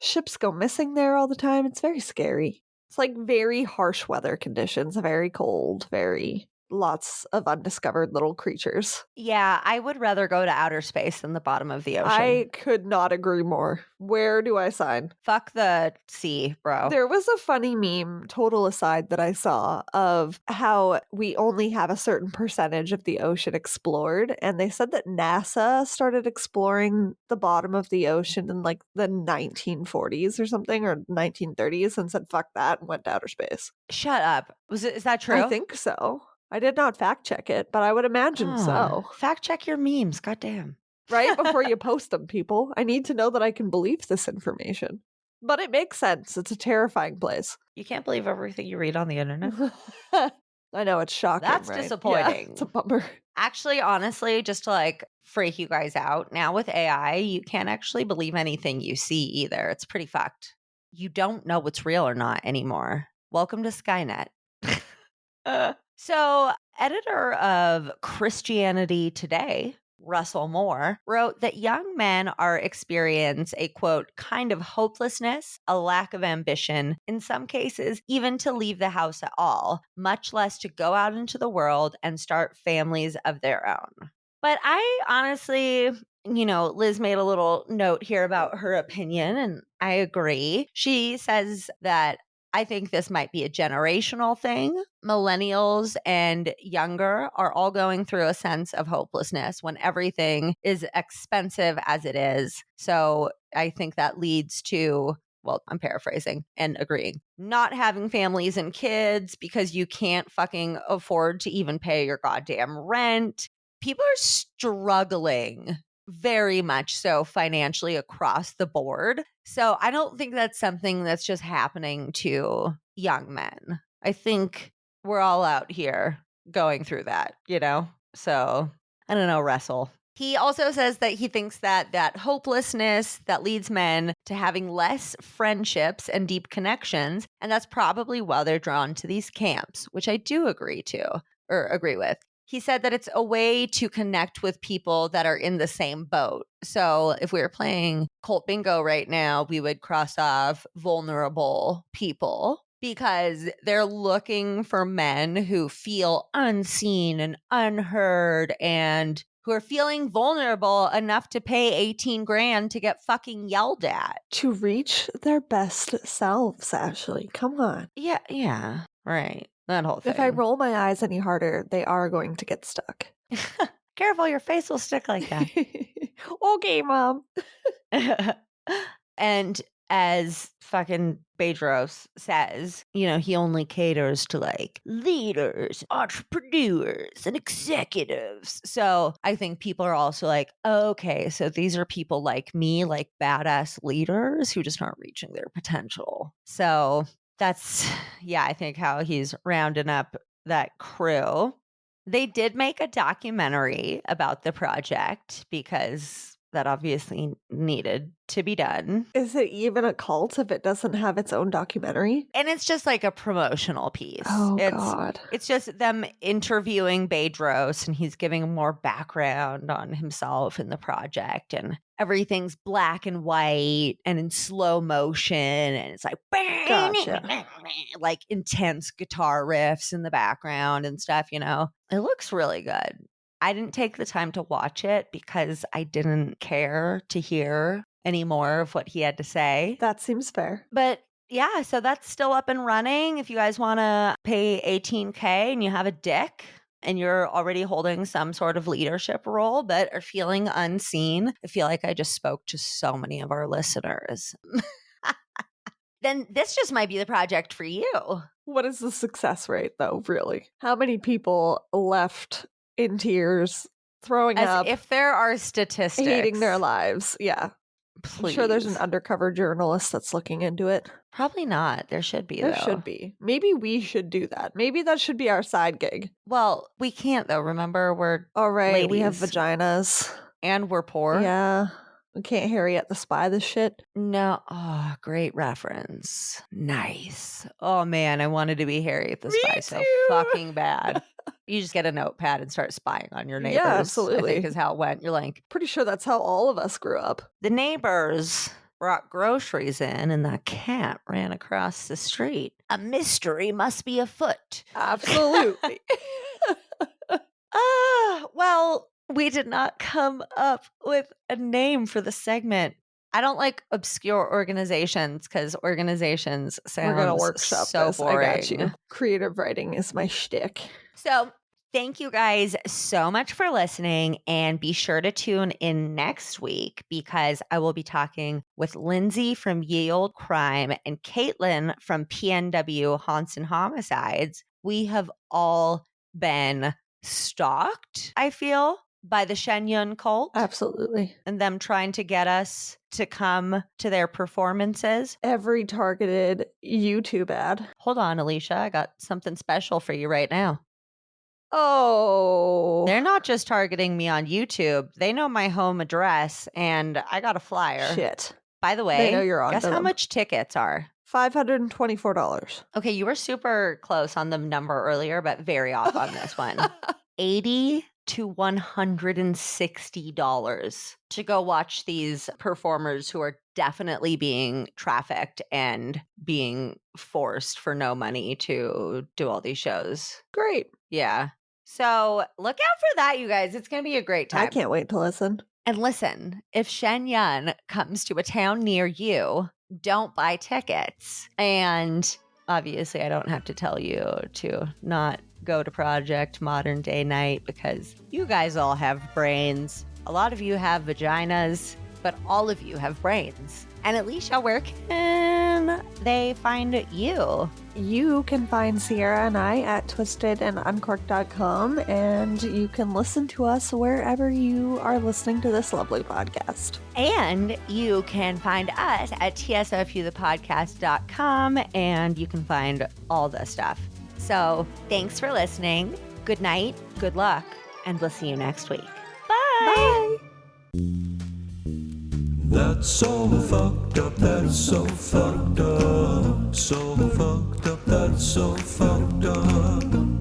Ships go missing there all the time. It's very scary. It's like very harsh weather conditions, very cold, very lots of undiscovered little creatures. Yeah, I would rather go to outer space than the bottom of the ocean. I could not agree more. Where do I sign? Fuck the sea, bro. There was a funny meme, total aside, that I saw of how we only have a certain percentage of the ocean explored. And they said that NASA started exploring the bottom of the ocean in like the 1940s or something, or 1930s, and said, fuck that, and went to outer space. Shut up. Is that true? I think so. I did not fact check it, but I would imagine so. Fact check your memes, goddamn. Right before you post them, people. I need to know that I can believe this information. But it makes sense. It's a terrifying place. You can't believe everything you read on the internet. I know, it's shocking. That's right? disappointing. Yeah, it's a bummer. Actually, honestly, just to like freak you guys out, now with AI, you can't actually believe anything you see either. It's pretty fucked. You don't know what's real or not anymore. Welcome to Skynet. So, editor of Christianity Today, Russell Moore, wrote that young men are experience a, quote, kind of hopelessness, a lack of ambition, in some cases, even to leave the house at all, much less to go out into the world and start families of their own. But I honestly, Liz made a little note here about her opinion, and I agree. She says that I think this might be a generational thing. Millennials and younger are all going through a sense of hopelessness when everything is expensive as it is. So I think that leads to, well, I'm paraphrasing and agreeing, not having families and kids because you can't fucking afford to even pay your goddamn rent. People are struggling very much so financially across the board. So I don't think that's something that's just happening to young men. I think we're all out here going through that, So I don't know, Russell. He also says that he thinks that hopelessness that leads men to having less friendships and deep connections, and that's probably why they're drawn to these camps, which I do agree with. He said that it's a way to connect with people that are in the same boat. So if we were playing Cult Bingo right now, we would cross off vulnerable people because they're looking for men who feel unseen and unheard and who are feeling vulnerable enough to pay 18 grand to get fucking yelled at. To reach their best selves, Ashley. Come on. Yeah, right. That whole thing. If I roll my eyes any harder, they are going to get stuck. Careful, your face will stick like that. Okay, Mom. And as fucking Bedros says, he only caters to like leaders, entrepreneurs, and executives. So I think people are also like, okay, so these are people like me, like badass leaders who just aren't reaching their potential. So that's, I think how he's rounding up that crew. They did make a documentary about the project because that obviously needed to be done. Is it even a cult if it doesn't have its own documentary? And it's just like a promotional piece. Oh, God. It's just them interviewing Bedros, and he's giving more background on himself and the project, and everything's black and white and in slow motion, and it's like, gotcha. like intense guitar riffs in the background and stuff, It looks really good. I didn't take the time to watch it because I didn't care to hear any more of what he had to say. That seems fair. But yeah, so that's still up and running. If you guys want to pay $18K and you have a dick and you're already holding some sort of leadership role but are feeling unseen, I feel like I just spoke to so many of our listeners. Then this just might be the project for you. What is the success rate, though, really? How many people left in tears, throwing As up, if there are statistics. hating their lives? Yeah. Please. I'm sure there's an undercover journalist that's looking into it. Probably not. There should be, There though. should be. Maybe we should do that. Maybe that should be our side gig. Well, we can't, though. Remember, we're All right, we have ladies. vaginas. And we're poor. Yeah. We can't Harriet the Spy this shit. No. Oh, great reference. Nice. Oh, man. I wanted to be Harriet the Me Spy so too. fucking bad. You just get a notepad and start spying on your neighbors. Yeah, absolutely. I think is how it went. You're like, Pretty sure that's how all of us grew up. the neighbors brought groceries in and the cat ran across the street. A mystery must be afoot. Absolutely. Well, we did not come up with a name for the segment. I don't like obscure organizations because organizations sound We're going to workshop so this. boring. I got you. Creative writing is my shtick. So thank you guys so much for listening, and be sure to tune in next week because I will be talking with Lindsay from Ye Olde Crime and Caitlin from PNW Haunts and Homicides. We have all been stalked, I feel, by the Shen Yun cult Absolutely. and them trying to get us to come to their performances. Every targeted YouTube ad. Hold on, Alicia. I got something special for you right now. Oh. They're not just targeting me on YouTube. They know my home address, and I got a flyer. Shit. By the way, They know you're on guess to how them. much tickets are? $524. Okay, you were super close on the number earlier, but very off on this one. $80 to $160 to go watch these performers who are definitely being trafficked and being forced for no money to do all these shows. Great. Yeah. So look out for that, you guys. It's going to be a great time. I can't wait to listen. And listen, if Shen Yun comes to a town near you, don't buy tickets. And obviously, I don't have to tell you to not go to Project Modern Day Night because you guys all have brains. A lot of you have vaginas, but all of you have brains. And Alicia, where can they find you? You can find Sierra and I at twistedanduncorked.com, and you can listen to us wherever you are listening to this lovely podcast. And you can find us at tsfutthepodcast.com, and you can find all the stuff. So thanks for listening. Good night, good luck, and we'll see you next week. Bye. Bye. That's so fucked up, that's so fucked up. So fucked up, that's so fucked up.